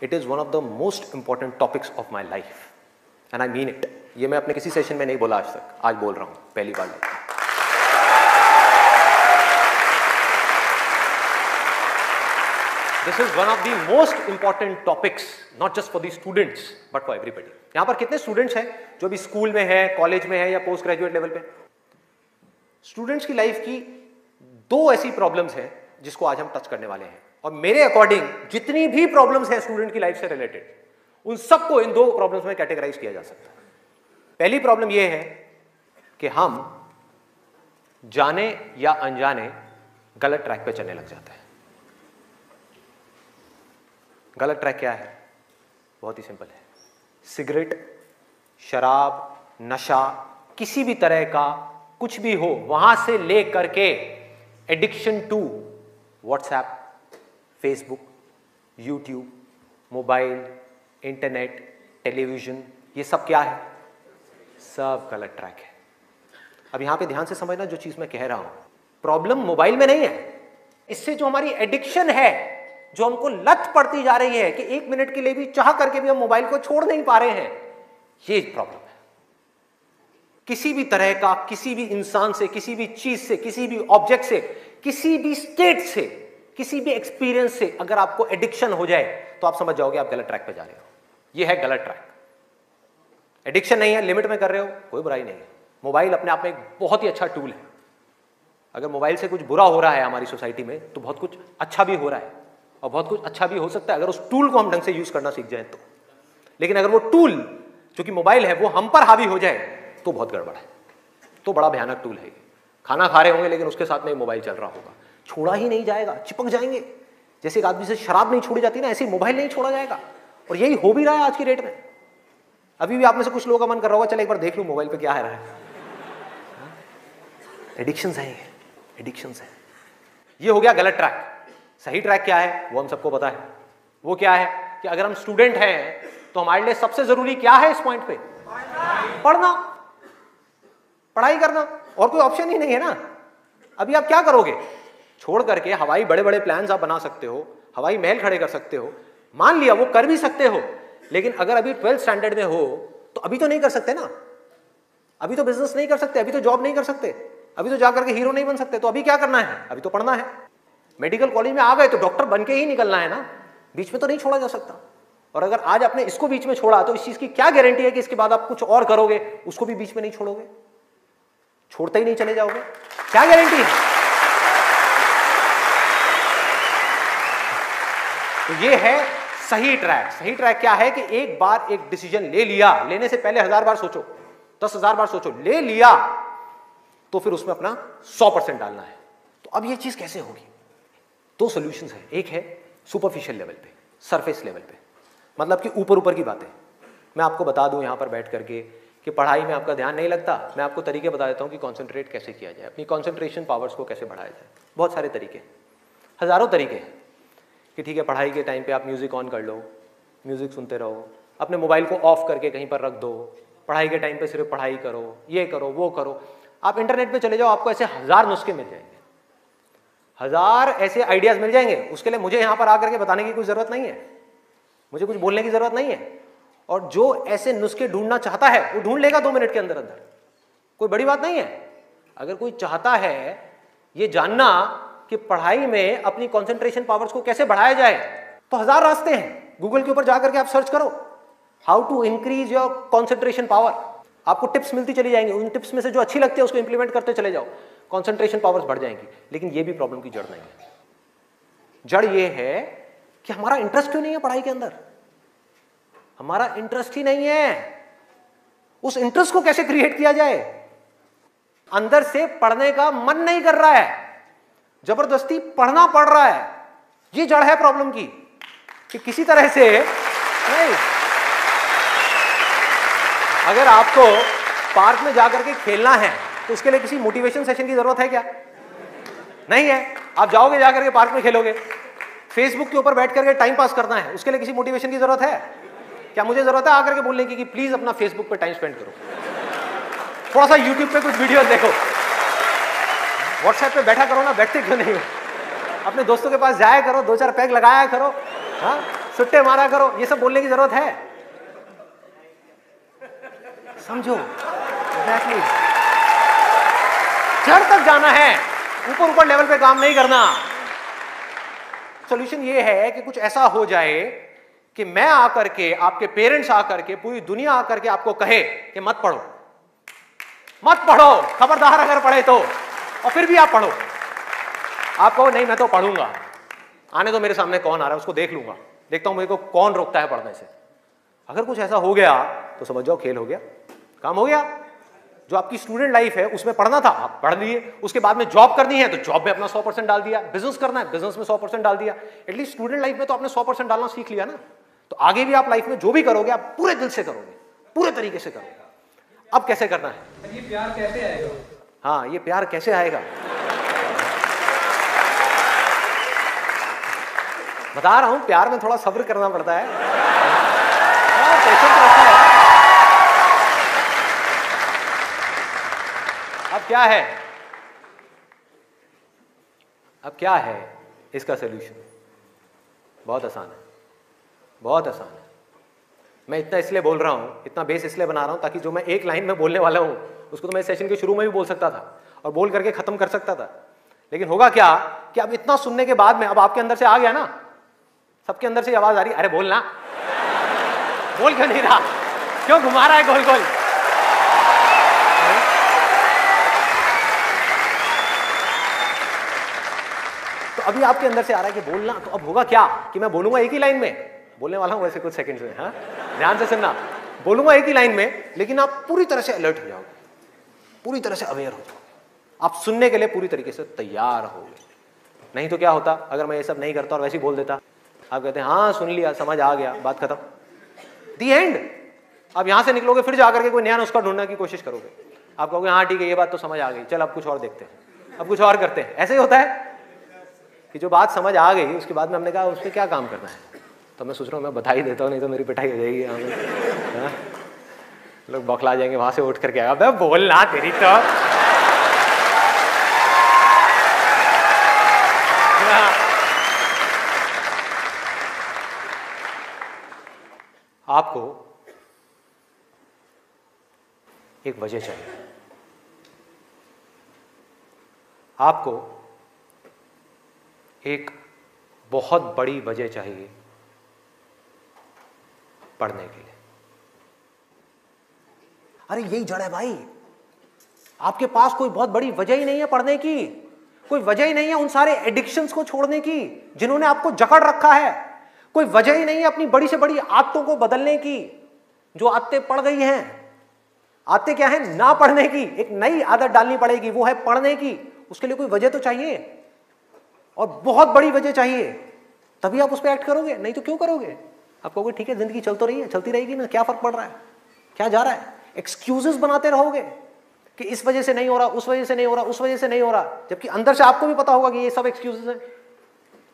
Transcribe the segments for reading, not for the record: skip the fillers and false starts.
It is one of the most important topics of my life and I mean it. ये मैं अपने किसी session में नहीं बोला आज तक, आज बोल रहा हूँ पहली बार। This is one of the most important topics not just for the students but for everybody. यहां पर कितने स्टूडेंट्स हैं जो भी स्कूल में है, कॉलेज में है या पोस्ट ग्रेजुएट लेवल पे? स्टूडेंट्स की लाइफ की दो ऐसी प्रॉब्लम्स हैं जिसको आज हम टच करने वाले हैं, और मेरे अकॉर्डिंग जितनी भी प्रॉब्लम्स हैं स्टूडेंट की लाइफ से रिलेटेड, उन सबको इन दो प्रॉब्लम्स में कैटेगराइज किया जा सकता है। पहली प्रॉब्लम यह है कि हम जाने या अनजाने गलत ट्रैक पे चलने लग जाते हैं। गलत ट्रैक क्या है? बहुत ही सिंपल है। सिगरेट, शराब, नशा, किसी भी तरह का कुछ भी हो, वहां से ले करके addiction to WhatsApp, Facebook, YouTube, mobile, internet, television, ये सब क्या है? सब गलत ट्रैक है। अब यहां पे ध्यान से समझना जो चीज मैं कह रहा हूं। प्रॉब्लम मोबाइल में नहीं है, इससे जो हमारी एडिक्शन है, जो हमको लत पड़ती जा रही है कि 1 मिनट के लिए भी चाह करके भी हम मोबाइल को छोड़ नहीं पा रहे हैं, ये प्रॉब्लम है। किसी भी तरह का, किसी भी इंसान से, किसी भी चीज से, किसी भी ऑब्जेक्ट से, किसी भी स्टेट से, किसी भी एक्सपीरियंस से अगर आपको एडिक्शन हो जाए तो आप समझ जाओगे आप गलत ट्रैक पे जा रहे हो। ये है गलत ट्रैक। एडिक्शन नहीं है, लिमिट में कर रहे हो, कोई बुराई नहीं है। मोबाइल अपने आप में एक बहुत ही अच्छा टूल है। अगर मोबाइल से कुछ बुरा हो रहा है हमारी सोसाइटी में तो बहुत कुछ अच्छा भी हो रहा है, और बहुत कुछ अच्छा भी हो सकता है अगर उस टूल को हम ढंग से यूज करना सीख जाए तो। लेकिन अगर वो टूल जो कि मोबाइल है वो हम पर हावी हो जाए तो बहुत गड़बड़ है, तो बड़ा भयानक टूल है। खाना खा रहे होंगे लेकिन उसके साथ में मोबाइल चल रहा होगा, छोड़ा ही नहीं जाएगा, चिपक जाएंगे। जैसे एक आदमी से शराब नहीं छोड़ी जाती ना, ऐसे मोबाइल नहीं छोड़ा जाएगा। और यही हो भी रहा है आज की डेट में। अभी भी आप में से कुछ लोगों का मन कर रहा होगा चल एक बार देख लूं मोबाइल पे क्या है रहा है। एडिक्शंस है, एडिक्शंस है। ये हो गया गलत ट्रैक। सही ट्रैक क्या है वो हम सबको पता है। वो क्या है कि अगर हम स्टूडेंट हैं तो हमारे लिए सबसे जरूरी क्या है इस पॉइंट पे? पढ़ना, पढ़ाई करना, और कोई ऑप्शन ही नहीं है ना। अभी आप क्या करोगे? छोड़ करके हवाई बड़े बड़े प्लान्स आप बना सकते हो, हवाई महल खड़े कर सकते हो, मान लिया वो कर भी सकते हो, लेकिन अगर अभी 12th स्टैंडर्ड में हो तो अभी तो नहीं कर सकते ना। अभी तो बिजनेस नहीं कर सकते, अभी तो जॉब नहीं कर सकते, अभी तो जाकर के हीरो नहीं बन सकते। तो अभी क्या करना है? अभी तो पढ़ना है। मेडिकल कॉलेज में आ गए तो डॉक्टर बन के ही निकलना है ना, बीच में तो नहीं छोड़ा जा सकता। और अगर आज आपने इसको बीच में छोड़ा तो इस चीज की क्या गारंटी है कि इसके बाद आप कुछ और करोगे, उसको भी बीच में नहीं छोड़ोगे, छोड़ते ही नहीं चले जाओगे? क्या गारंटी है? तो ये है सही ट्रैक। सही ट्रैक क्या है कि एक बार एक डिसीजन ले लिया, लेने से पहले 1000 बार सोचो, 10,000 बार सोचो, ले लिया तो फिर उसमें अपना 100% डालना है। तो अब ये चीज कैसे होगी? दो सॉल्यूशंस है। एक है सुपरफिशियल लेवल पे, सरफेस लेवल पे, मतलब कि ऊपर ऊपर की बातें। मैं आपको बता दूं यहां पर बैठ करके कि पढ़ाई में आपका ध्यान नहीं लगता, मैं आपको तरीके बता देता हूं कि कॉन्सेंट्रेट कैसे किया जाए, अपनी कॉन्सेंट्रेशन पावर्स को कैसे बढ़ाया जाए। बहुत सारे तरीके, हजारों तरीके हैं कि ठीक है पढ़ाई के टाइम पे आप म्यूजिक ऑन कर लो, म्यूजिक सुनते रहो, अपने मोबाइल को ऑफ करके कहीं पर रख दो, पढ़ाई के टाइम पे सिर्फ पढ़ाई करो, ये करो वो करो। आप इंटरनेट पे चले जाओ, आपको ऐसे 1000 नुस्खे मिल जाएंगे, 1000 ऐसे आइडियाज मिल जाएंगे। उसके लिए मुझे यहां पर आकर के बताने की कोई जरूरत नहीं है, मुझे कुछ बोलने की जरूरत नहीं है। और जो ऐसे नुस्खे ढूंढना चाहता है वो ढूंढ लेगा 2 मिनट के अंदर अंदर, कोई बड़ी बात नहीं है। अगर कोई चाहता है ये जानना कि पढ़ाई में अपनी कंसंट्रेशन पावर्स को कैसे बढ़ाया जाए तो 1000 रास्ते हैं। गूगल के ऊपर जाकर के आप सर्च करो how to increase your concentration power, आपको टिप्स मिलती चली जाएंगी। उन टिप्स में से जो अच्छी लगती है उसको इंप्लीमेंट करते चले जाओ, कंसंट्रेशन पावर्स बढ़ जाएंगी। लेकिन ये भी प्रॉब्लम की जड़ नहीं है। जड़ ये है कि हमारा इंटरेस्ट क्यों नहीं है पढ़ाई के अंदर, हमारा इंटरेस्ट ही नहीं है। उस इंटरेस्ट को कैसे क्रिएट किया जाए? अंदर से पढ़ने का मन नहीं कर रहा है, जबरदस्ती पढ़ना पड़ रहा है। ये जड़ है प्रॉब्लम की कि किसी तरह से नहीं। अगर आपको पार्क में जाकर के खेलना है तो उसके लिए किसी मोटिवेशन सेशन की जरूरत है क्या? नहीं है। आप जाओगे जाकर के पार्क में खेलोगे। फेसबुक के ऊपर बैठ करके टाइम पास करना है, उसके लिए किसी मोटिवेशन की जरूरत है क्या? मुझे जरूरत है आकर के बोलने की कि प्लीज अपना फेसबुक पे टाइम स्पेंड करो, थोड़ा सा यूट्यूब पे कुछ वीडियो देखो, व्हाट्सएप पे बैठा करो ना, बैठते क्यों नहीं हो? अपने दोस्तों के पास जाया करो, 2-4 पैग लगाया करो, हाँ सुट्टे मारा करो, ये सब बोलने की जरूरत है? समझो, एग्जैक्टली। जड़ तक जाना है, ऊपर ऊपर लेवल पे काम नहीं करना। सॉल्यूशन ये है कि कुछ ऐसा हो जाए कि मैं आकर के, आपके पेरेंट्स आकर के, पूरी दुनिया आकर के आपको कहे कि मत पढ़ो, मत पढ़ो, खबरदार अगर पढ़े तो, और फिर भी आप पढ़ो। आप कहो नहीं मैं तो पढ़ूंगा, आने तो मेरे सामने कौन आ रहा है उसको देख लूंगा, देखता हूं मेरे को कौन रोकता है पढ़ने से। अगर कुछ ऐसा हो गया तो समझ जाओ खेल हो गया, काम हो गया। जो आपकी स्टूडेंट लाइफ है उसमें पढ़ना था आप पढ़ लिए, उसके बाद में जॉब करनी है तो जॉब में अपना 100% डाल दिया, बिजनेस करना है बिजनेस में 100% डाल दिया। एटलीस्ट स्टूडेंट लाइफ में तो आपने 100% डालना सीख लिया ना। तो आगे भी आप लाइफ में जो भी करोगे आप पूरे दिल से करोगे, पूरे तरीके से करोगे। अब कैसे करना है? ये प्यार कैसे आएगा? हाँ, ये प्यार कैसे आएगा बता रहा हूं, प्यार में थोड़ा सब्र करना पड़ता है, पेशेंस रखना है। अब क्या है, अब क्या है इसका सलूशन? बहुत आसान है, बहुत आसान है। मैं इतना इसलिए बोल रहा हूं, इतना बेस इसलिए बना रहा हूं ताकि जो मैं एक लाइन में बोलने वाला हूं उसको तो मैं सेशन के शुरू में भी बोल सकता था और बोल करके खत्म कर सकता था। लेकिन होगा क्या कि अब इतना सुनने के बाद में अब आपके अंदर से आ गया ना, सबके अंदर से आवाज आ रही, अरे बोलना, बोल क्यों नहीं रहा, क्यों घुमा रहा है गोल गोल? तो अभी आपके अंदर से आ रहा है कि बोलना, तो अब होगा क्या कि मैं बोलूंगा एक ही लाइन में, बोलने वाला हूं वैसे कुछ सेकंड्स में, हाँ ध्यान से सुनना, बोलूंगा एक ही लाइन में, लेकिन आप पूरी तरह से अलर्ट हो जाओगे, पूरी तरह से अवेयर हो जाओगे, आप सुनने के लिए पूरी तरीके से तैयार होगे। नहीं तो क्या होता अगर मैं ये सब नहीं करता और वैसे ही बोल देता, आप कहते हैं हाँ सुन लिया, समझ आ गया, बात खत्म, दी एंड। आप यहां से निकलोगे फिर जाकर के कोई नया नुस्खा ढूंढने की कोशिश करोगे, आप कहोगे हाँ ठीक है ये बात तो समझ आ गई, चल अब कुछ और देखते हैं, अब कुछ और करते हैं। ऐसे ही होता है कि जो बात समझ आ गई उसके बाद में हमने कहा उस पर क्या काम करना है, तो मैं सोच रहा हूँ मैं बता ही देता हूँ, नहीं तो मेरी पिटाई हो जाएगी यहाँ में, लोग बौखला जाएंगे, वहां से उठ करके आएगा बोलना तेरी तो। आपको एक वजह चाहिए, आपको एक बहुत बड़ी वजह चाहिए पढ़ने के लिए। अरे यही जड़ है भाई, आपके पास कोई बहुत बड़ी वजह ही नहीं है पढ़ने की, कोई वजह ही नहीं है उन सारे एडिक्शंस को छोड़ने की जिन्होंने आपको जकड़ रखा है, कोई वजह ही नहीं है अपनी बड़ी से बड़ी आदतों को बदलने की, जो आदतें पड़ गई हैं। आदतें क्या है? ना पढ़ने की, एक नई आदत डालनी पड़ेगी, वो है पढ़ने की। उसके लिए कोई वजह तो चाहिए और बहुत बड़ी वजह चाहिए, तभी आप उस पर एक्ट करोगे, नहीं तो क्यों करोगे? आप कहोगे ठीक है जिंदगी चल तो रही है, चलती रहेगी ना, क्या फर्क पड़ रहा है, क्या जा रहा है? एक्सक्यूजेस बनाते रहोगे कि इस वजह से नहीं हो रहा, उस वजह से नहीं हो रहा, उस वजह से नहीं हो रहा, जबकि अंदर से आपको भी पता होगा कि ये सब एक्सक्यूजेस हैं,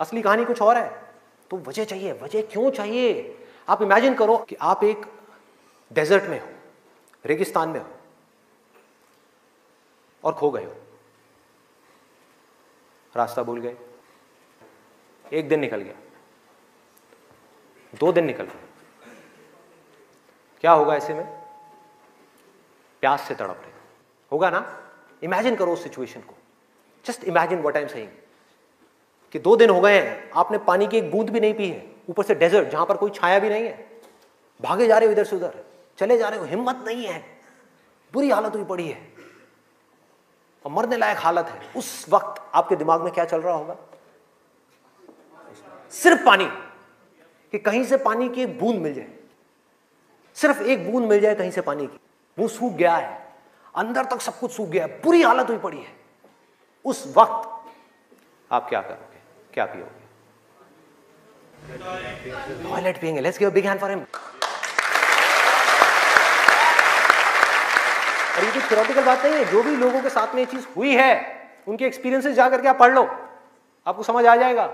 असली कहानी कुछ और है। तो वजह चाहिए। वजह क्यों चाहिए? आप इमेजिन करो कि आप एक डेजर्ट में हो, रेगिस्तान में हो और खो गए हो, रास्ता भूल गए, एक दिन निकल गया, 2 दिन निकल गए, क्या होगा ऐसे में? प्यास से तड़प रहे होगा ना? इमेजिन करो उस सिचुएशन को, just imagine what I am saying कि 2 दिन हो गए हैं, आपने पानी की एक बूंद भी नहीं पी है, ऊपर से डेजर्ट जहां पर कोई छाया भी नहीं है, भागे जा रहे हो इधर से उधर, चले जा रहे हो, हिम्मत नहीं है, बुरी हालत हुई पड़ी है और मरने लायक हालत है। उस वक्त आपके दिमाग में क्या चल रहा होगा? सिर्फ पानी, कि कहीं से पानी की एक बूंद मिल जाए, सिर्फ एक बूंद मिल जाए कहीं से पानी की। वो सूख गया है, अंदर तक सब कुछ सूख गया है, बुरी हालत हुई पड़ी है। उस वक्त आप क्या करोगे? क्या पियोगे? टॉयलेट पिएंगे। Let's give a big hand for him. और ये कोई थ्योरेटिकल बात नहीं है, जो भी लोगों के साथ में ये चीज हुई है उनके एक्सपीरियंसेस जाकर के आप पढ़ लो, आपको समझ आ जाएगा।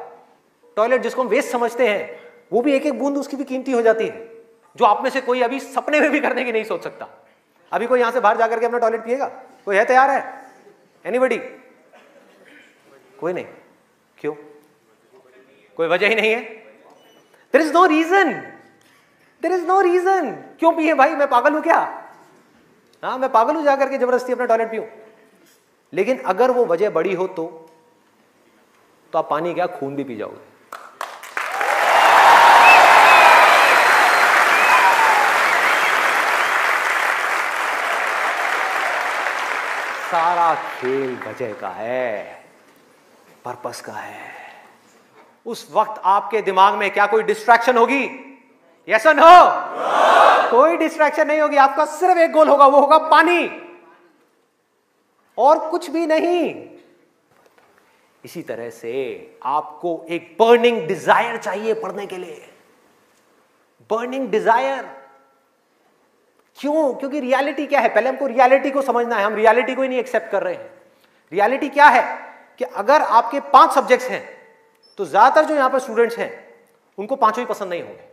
टॉयलेट जिसको हम वेस्ट समझते हैं, वो भी एक एक बूंद उसकी भी कीमती हो जाती है, जो आप में से कोई अभी सपने में भी करने की नहीं सोच सकता। अभी कोई यहां से बाहर जाकर के अपना टॉयलेट पिएगा? कोई है तैयार है? एनीबडी? कोई नहीं। क्यों? कोई वजह ही नहीं है। There is no reason, there is no reason. क्यों पिए भाई, मैं पागल हूं क्या? हाँ, मैं पागल हूं जाकर के जबरदस्ती अपना टॉयलेट पीऊं? लेकिन अगर वो वजह बड़ी हो तो आप पानी क्या, खून भी पी जाओगे। सारा खेल वजह का है, पर्पस का है। उस वक्त आपके दिमाग में क्या कोई डिस्ट्रैक्शन होगी? यस और नो? कोई डिस्ट्रैक्शन नहीं होगी। आपका सिर्फ एक गोल होगा, वो होगा पानी, और कुछ भी नहीं। इसी तरह से आपको एक बर्निंग डिजायर चाहिए पढ़ने के लिए, बर्निंग डिजायर। क्यों? क्योंकि रियलिटी क्या है, पहले हमको रियलिटी को समझना है। हम रियलिटी को ही नहीं एक्सेप्ट कर रहे हैं। रियलिटी क्या है कि अगर आपके 5 सब्जेक्ट्स हैं तो ज्यादातर जो यहां पर स्टूडेंट्स हैं उनको 5 ही पसंद नहीं होंगे।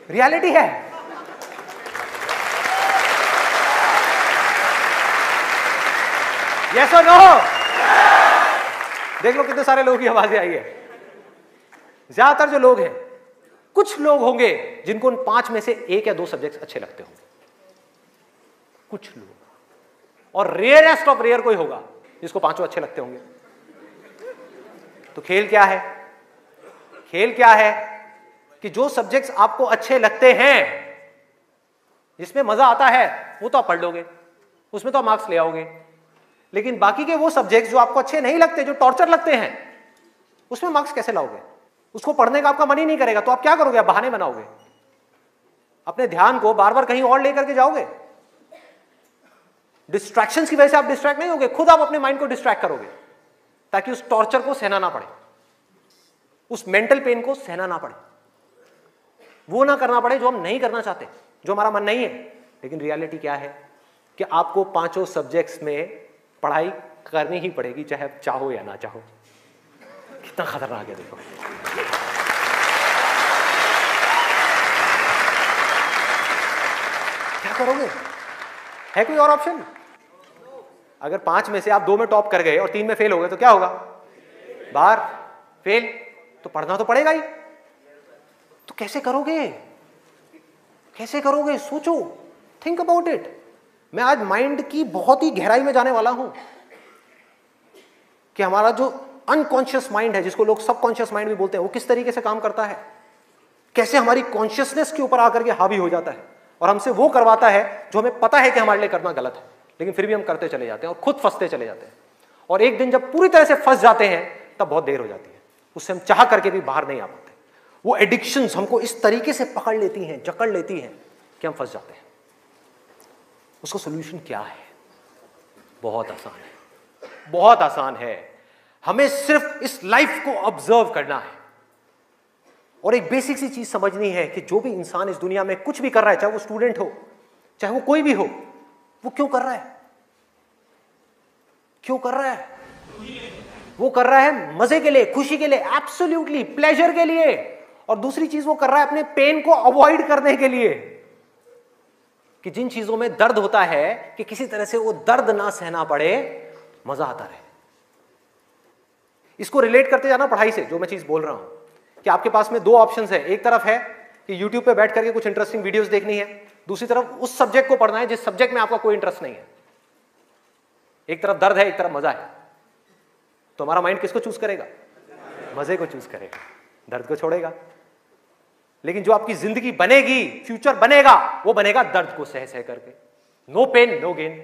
रियलिटी है। यस और नो? देख लो कितने सारे लोगों की आवाजें आई है। ज्यादातर जो लोग हैं, कुछ लोग होंगे जिनको उन 5 में से 1 या 2 सब्जेक्ट्स अच्छे लगते होंगे, कुछ लोग, और रेयरेस्ट ऑफ रेयर कोई होगा जिसको 5 अच्छे लगते होंगे। तो खेल क्या है? खेल क्या है कि जो सब्जेक्ट्स आपको अच्छे लगते हैं, जिसमें मजा आता है, वो तो आप पढ़ लोगे, उसमें तो आप मार्क्स ले आओगे। लेकिन बाकी के वो सब्जेक्ट्स जो आपको अच्छे नहीं लगते, जो टॉर्चर लगते हैं, उसमें मार्क्स कैसे लाओगे? उसको पढ़ने का आपका मन ही नहीं करेगा, तो आप क्या करोगे? आप बहाने बनाओगे, अपने ध्यान को बार बार कहीं और लेकर के जाओगे। डिस्ट्रैक्शंस की वजह से आप डिस्ट्रैक्ट नहीं होगे, खुद आप अपने माइंड को डिस्ट्रैक्ट करोगे, ताकि उस टॉर्चर को सहना ना पड़े, उस मेंटल पेन को सहना ना पड़े, वो ना करना पड़े जो हम नहीं करना चाहते, जो हमारा मन नहीं है। लेकिन रियलिटी क्या है कि आपको 5 सब्जेक्ट्स में पढ़ाई करनी ही पड़ेगी, चाहे आप चाहो या ना चाहो। कितना खतरनाक है देखो। क्या करोगे? है कोई और ऑप्शन? अगर 5 में से आप 2 में टॉप कर गए और 3 में फेल हो गए तो क्या होगा? बाहर, फेल। तो पढ़ना तो पड़ेगा ही। तो कैसे करोगे? कैसे करोगे? सोचो, थिंक अबाउट इट। मैं आज माइंड की बहुत ही गहराई में जाने वाला हूं कि हमारा जो अनकॉन्शियस माइंड है, जिसको लोग सबकॉन्शियस माइंड भी बोलते हैं, वो किस तरीके से काम करता है, कैसे हमारी कॉन्शियसनेस के ऊपर आकर के हावी हो जाता है और हमसे वो करवाता है जो हमें पता है कि हमारे लिए करना गलत है, लेकिन फिर भी हम करते चले जाते हैं और खुद फंसते चले जाते हैं। और एक दिन जब पूरी तरह से फंस जाते हैं तब बहुत देर हो जाती है, उससे हम चाह करके भी बाहर नहीं आ पाते। वो एडिक्शंस हमको इस तरीके से पकड़ लेती हैं, जकड़ लेती हैं कि हम फंस जाते हैं। उसका सोल्यूशन क्या है? बहुत आसान है, बहुत आसान है। हमें सिर्फ इस लाइफ को ऑब्जर्व करना है और एक बेसिक सी चीज समझनी है कि जो भी इंसान इस दुनिया में कुछ भी कर रहा है, चाहे वो स्टूडेंट हो, चाहे वो कोई भी हो, वो क्यों कर रहा है? क्यों कर रहा है? वो कर रहा है मजे के लिए, खुशी के लिए, एब्सोल्युटली प्लेजर के लिए। और दूसरी चीज वो कर रहा है अपने पेन को अवॉइड करने के लिए, कि जिन चीजों में दर्द होता है कि किसी तरह से वो दर्द ना सहना पड़े, मजा आता रहे। इसको रिलेट करते जाना पढ़ाई से, जो मैं चीज बोल रहा हूं कि आपके पास में 2 ऑप्शंस है। एक तरफ है कि YouTube पे बैठ करके कुछ इंटरेस्टिंग वीडियोस देखनी है, दूसरी तरफ उस सब्जेक्ट को पढ़ना है जिस सब्जेक्ट में आपका कोई इंटरेस्ट नहीं है। एक तरफ दर्द है, एक तरफ मजा है, तो हमारा माइंड किसको चूज करेगा? मजे को चूज करेगा, दर्द को छोड़ेगा। लेकिन जो आपकी जिंदगी बनेगी, फ्यूचर बनेगा, वो बनेगा दर्द को सह सह करके। No pain no gain.